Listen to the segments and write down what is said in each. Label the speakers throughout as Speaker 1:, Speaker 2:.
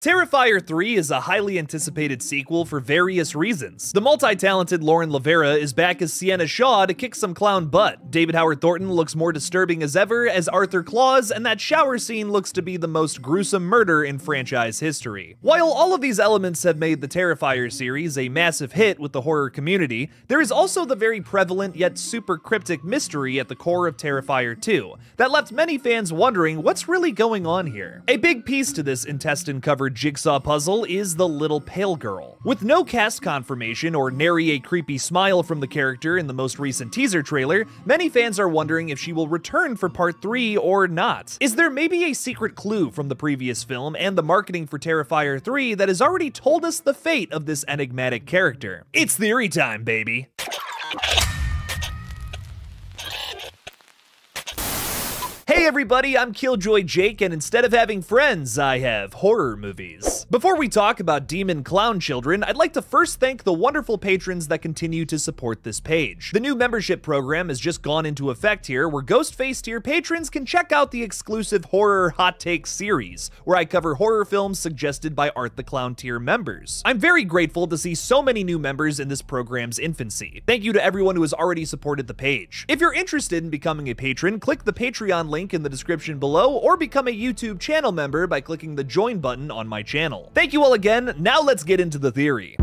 Speaker 1: Terrifier 3 is a highly anticipated sequel for various reasons. The multi-talented Lauren Lavera is back as Sienna Shaw to kick some clown butt. David Howard Thornton looks more disturbing as ever as Arthur Claus, and that shower scene looks to be the most gruesome murder in franchise history. While all of these elements have made the Terrifier series a massive hit with the horror community, there is also the very prevalent yet super cryptic mystery at the core of Terrifier 2 that left many fans wondering what's really going on here. A big piece to this intestine-covered jigsaw puzzle is the little pale girl. With no cast confirmation or nary a creepy smile from the character in the most recent teaser trailer, many fans are wondering if she will return for part 3 or not. Is there maybe a secret clue from the previous film and the marketing for Terrifier 3 that has already told us the fate of this enigmatic character? It's theory time, baby! Hey everybody, I'm Killjoy Jake, and instead of having friends, I have horror movies. Before we talk about demon clown children, I'd like to first thank the wonderful patrons that continue to support this page. The new membership program has just gone into effect here, where Ghostface tier patrons can check out the exclusive Horror Hot Take series, where I cover horror films suggested by Art the Clown tier members. I'm very grateful to see so many new members in this program's infancy. Thank you to everyone who has already supported the page. If you're interested in becoming a patron, click the Patreon link in the description below, or become a YouTube channel member by clicking the join button on my channel. Thank you all again. Now let's get into the theory.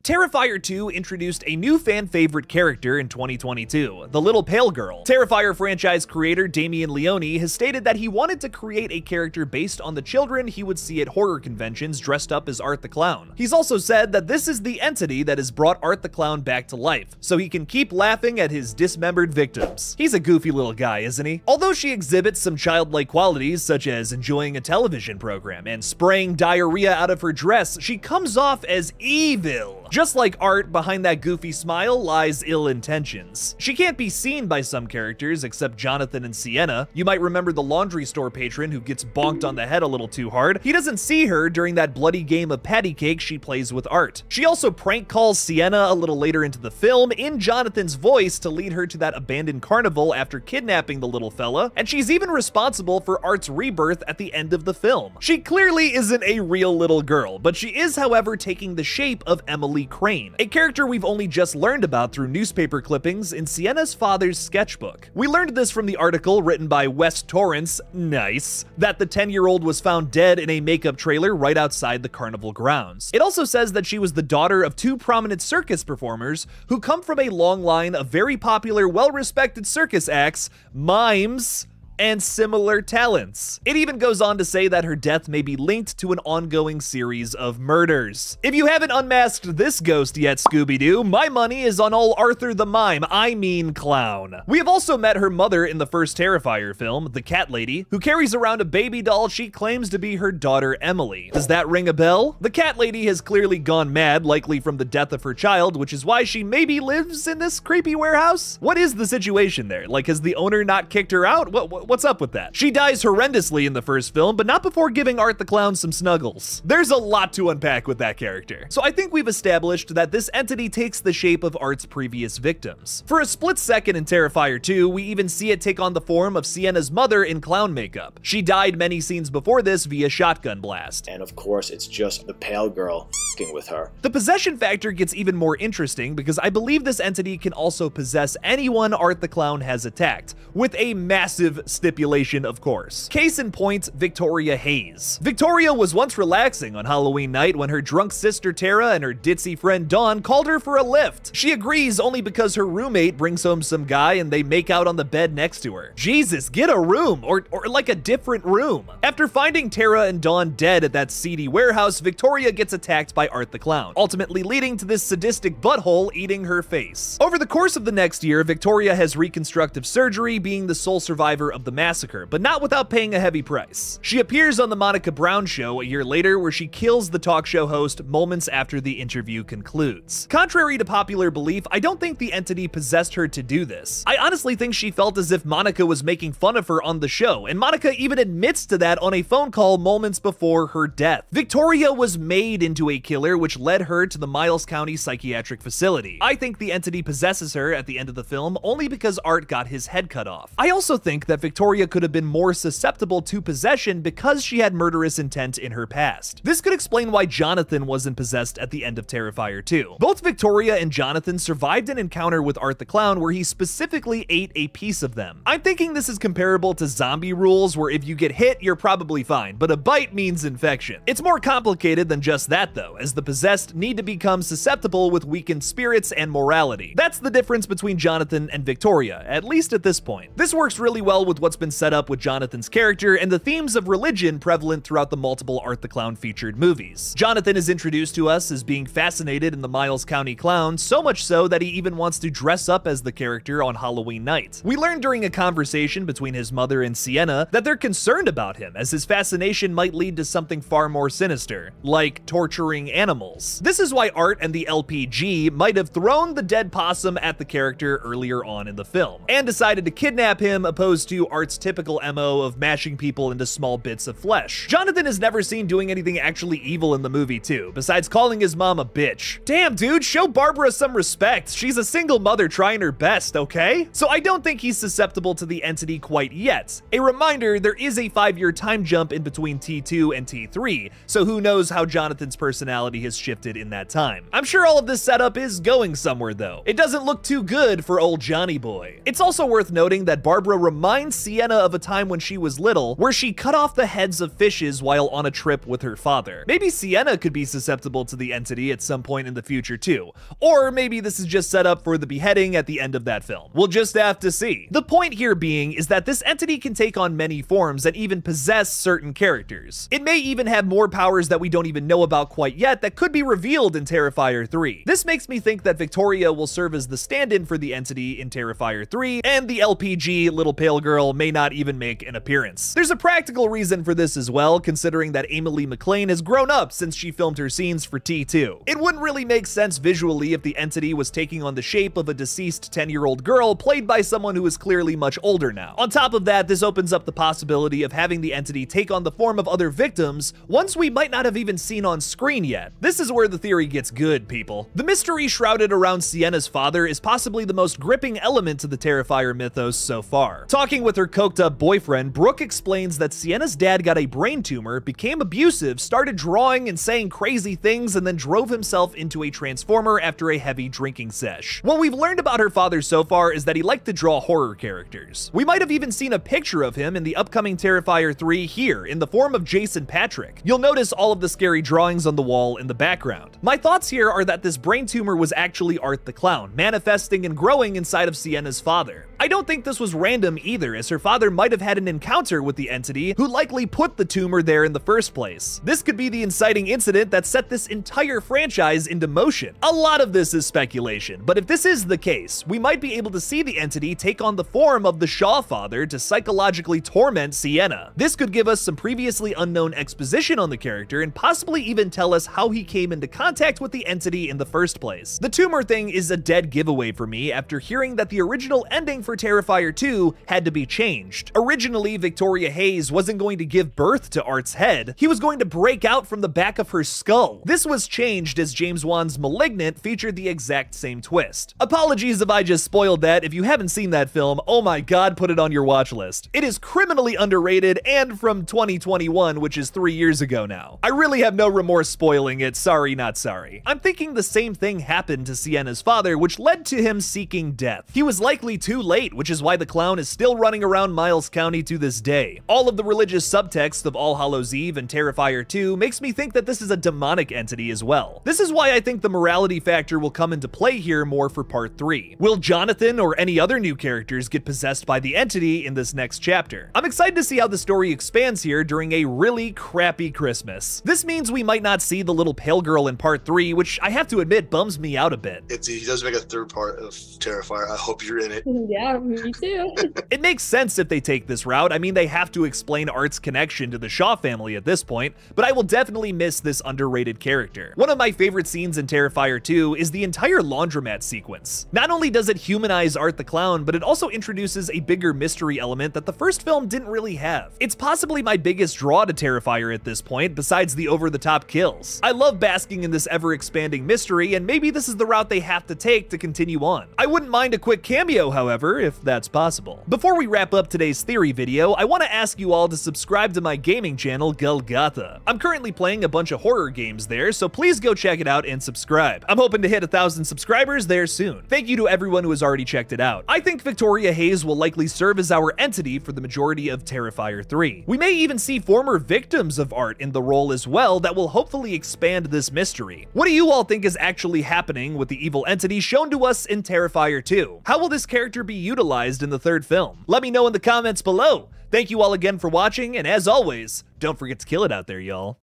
Speaker 1: Terrifier 2 introduced a new fan-favorite character in 2022, the Little Pale Girl. Terrifier franchise creator Damien Leone has stated that he wanted to create a character based on the children he would see at horror conventions dressed up as Art the Clown. He's also said that this is the entity that has brought Art the Clown back to life, so he can keep laughing at his dismembered victims. He's a goofy little guy, isn't he? Although she exhibits some childlike qualities, such as enjoying a television program and spraying diarrhea out of her dress, she comes off as evil. Just like Art, behind that goofy smile lies ill intentions. She can't be seen by some characters except Jonathan and Sienna. You might remember the laundry store patron who gets bonked on the head a little too hard. He doesn't see her during that bloody game of patty cake she plays with Art. She also prank calls Sienna a little later into the film in Jonathan's voice to lead her to that abandoned carnival after kidnapping the little fella, and she's even responsible for Art's rebirth at the end of the film. She clearly isn't a real little girl, but she is, however, taking the shape of Emily Crane, a character we've only just learned about through newspaper clippings in Sienna's father's sketchbook. We learned this from the article written by Wes Torrance, nice, that the 10-year-old was found dead in a makeup trailer right outside the carnival grounds. It also says that she was the daughter of two prominent circus performers who come from a long line of very popular, well-respected circus acts, mimes, and similar talents. It even goes on to say that her death may be linked to an ongoing series of murders. If you haven't unmasked this ghost yet, Scooby-Doo, my money is on old Arthur the Mime, I mean clown. We have also met her mother in the first Terrifier film, the Cat Lady, who carries around a baby doll she claims to be her daughter Emily. Does that ring a bell? The Cat Lady has clearly gone mad, likely from the death of her child, which is why she maybe lives in this creepy warehouse? What is the situation there? Like, has the owner not kicked her out? What's up with that? She dies horrendously in the first film, but not before giving Art the Clown some snuggles. There's a lot to unpack with that character. So I think we've established that this entity takes the shape of Art's previous victims. For a split second in Terrifier 2, we even see it take on the form of Sienna's mother in clown makeup. She died many scenes before this via shotgun blast.
Speaker 2: And of course, it's just the pale girl f***ing with her.
Speaker 1: The possession factor gets even more interesting because I believe this entity can also possess anyone Art the Clown has attacked, with a massive stipulation, of course. Case in point, Victoria Hayes. Victoria was once relaxing on Halloween night when her drunk sister Tara and her ditzy friend Dawn called her for a lift. She agrees only because her roommate brings home some guy and they make out on the bed next to her. Jesus, get a room, or like a different room. After finding Tara and Dawn dead at that seedy warehouse, Victoria gets attacked by Art the Clown, ultimately leading to this sadistic butthole eating her face. Over the course of the next year, Victoria has reconstructive surgery, being the sole survivor of the massacre, but not without paying a heavy price. She appears on the Monica Brown Show a year later, where she kills the talk show host moments after the interview concludes. Contrary to popular belief, I don't think the entity possessed her to do this. I honestly think she felt as if Monica was making fun of her on the show, and Monica even admits to that on a phone call moments before her death. Victoria was made into a killer, which led her to the Miles County Psychiatric Facility. I think the entity possesses her at the end of the film only because Art got his head cut off. I also think that Victoria could have been more susceptible to possession because she had murderous intent in her past. This could explain why Jonathan wasn't possessed at the end of Terrifier 2. Both Victoria and Jonathan survived an encounter with Art the Clown where he specifically ate a piece of them. I'm thinking this is comparable to zombie rules, where if you get hit, you're probably fine, but a bite means infection. It's more complicated than just that though, as the possessed need to become susceptible with weakened spirits and morality. That's the difference between Jonathan and Victoria, at least at this point. This works really well with what's been set up with Jonathan's character and the themes of religion prevalent throughout the multiple Art the Clown featured movies. Jonathan is introduced to us as being fascinated in the Miles County Clown, so much so that he even wants to dress up as the character on Halloween night. We learned during a conversation between his mother and Sienna that they're concerned about him, as his fascination might lead to something far more sinister, like torturing animals. This is why Art and the LPG might have thrown the dead possum at the character earlier on in the film, and decided to kidnap him, opposed to Art's typical MO of mashing people into small bits of flesh. Jonathan is never seen doing anything actually evil in the movie too, besides calling his mom a bitch. Damn dude, show Barbara some respect. She's a single mother trying her best, okay? So I don't think he's susceptible to the entity quite yet. A reminder, there is a 5-year time jump in between T2 and T3, so who knows how Jonathan's personality has shifted in that time. I'm sure all of this setup is going somewhere though. It doesn't look too good for old Johnny boy. It's also worth noting that Barbara reminds Sienna of a time when she was little, where she cut off the heads of fishes while on a trip with her father. Maybe Sienna could be susceptible to the entity at some point in the future too. Or maybe this is just set up for the beheading at the end of that film. We'll just have to see. The point here being is that this entity can take on many forms and even possess certain characters. It may even have more powers that we don't even know about quite yet that could be revealed in Terrifier 3. This makes me think that Victoria will serve as the stand-in for the entity in Terrifier 3, and the LPG little pale girl may not even make an appearance. There's a practical reason for this as well, considering that Emily McLean has grown up since she filmed her scenes for T2. It wouldn't really make sense visually if the entity was taking on the shape of a deceased 10-year-old girl played by someone who is clearly much older now. On top of that, this opens up the possibility of having the entity take on the form of other victims, ones we might not have even seen on screen yet. This is where the theory gets good, people. The mystery shrouded around Sienna's father is possibly the most gripping element to the Terrifier mythos so far. Talking with her coked-up boyfriend, Brooke explains that Sienna's dad got a brain tumor, became abusive, started drawing and saying crazy things, and then drove himself into a transformer after a heavy drinking sesh. What we've learned about her father so far is that he liked to draw horror characters. We might have even seen a picture of him in the upcoming Terrifier 3 here, in the form of Jason Patrick. You'll notice all of the scary drawings on the wall in the background. My thoughts here are that this brain tumor was actually Art the Clown, manifesting and growing inside of Sienna's father. I don't think this was random either, as her father might have had an encounter with the entity who likely put the tumor there in the first place. This could be the inciting incident that set this entire franchise into motion. A lot of this is speculation, but if this is the case, we might be able to see the entity take on the form of the Shaw father to psychologically torment Sienna. This could give us some previously unknown exposition on the character and possibly even tell us how he came into contact with the entity in the first place. The tumor thing is a dead giveaway for me after hearing that the original ending for Terrifier 2 had to be changed. Originally, Victoria Hayes wasn't going to give birth to Art's head. He was going to break out from the back of her skull. This was changed as James Wan's Malignant featured the exact same twist. Apologies if I just spoiled that. If you haven't seen that film, oh my god, put it on your watch list. It is criminally underrated and from 2021, which is 3 years ago now. I really have no remorse spoiling it, sorry not sorry. I'm thinking the same thing happened to Sienna's father, which led to him seeking death. He was likely too late, which is why the clown is still running around Miles County to this day. All of the religious subtext of All Hallows Eve and Terrifier 2 makes me think that this is a demonic entity as well. This is why I think the morality factor will come into play here more for part 3. Will Jonathan or any other new characters get possessed by the entity in this next chapter? I'm excited to see how the story expands here during a really crappy Christmas. This means we might not see the little pale girl in part 3, which I have to admit bums me out a bit.
Speaker 3: If he does make a third part of Terrifier, I hope you're in it.
Speaker 4: Yeah, me too.
Speaker 1: It makes sense if they take this route. I mean, they have to explain Art's connection to the Shaw family at this point, but I will definitely miss this underrated character. One of my favorite scenes in Terrifier 2 is the entire laundromat sequence. Not only does it humanize Art the Clown, but it also introduces a bigger mystery element that the first film didn't really have. It's possibly my biggest draw to Terrifier at this point, besides the over-the-top kills. I love basking in this ever-expanding mystery, and maybe this is the route they have to take to continue on. I wouldn't mind a quick cameo, however, if that's possible. Before we wrap wrap up today's theory video, I want to ask you all to subscribe to my gaming channel, GullGotha. I'm currently playing a bunch of horror games there, so please go check it out and subscribe. I'm hoping to hit 1,000 subscribers there soon. Thank you to everyone who has already checked it out. I think Victoria Hayes will likely serve as our entity for the majority of Terrifier 3. We may even see former victims of Art in the role as well that will hopefully expand this mystery. What do you all think is actually happening with the evil entity shown to us in Terrifier 2? How will this character be utilized in the third film? Let me know in the comments below. Thank you all again for watching, and as always, don't forget to kill it out there, y'all.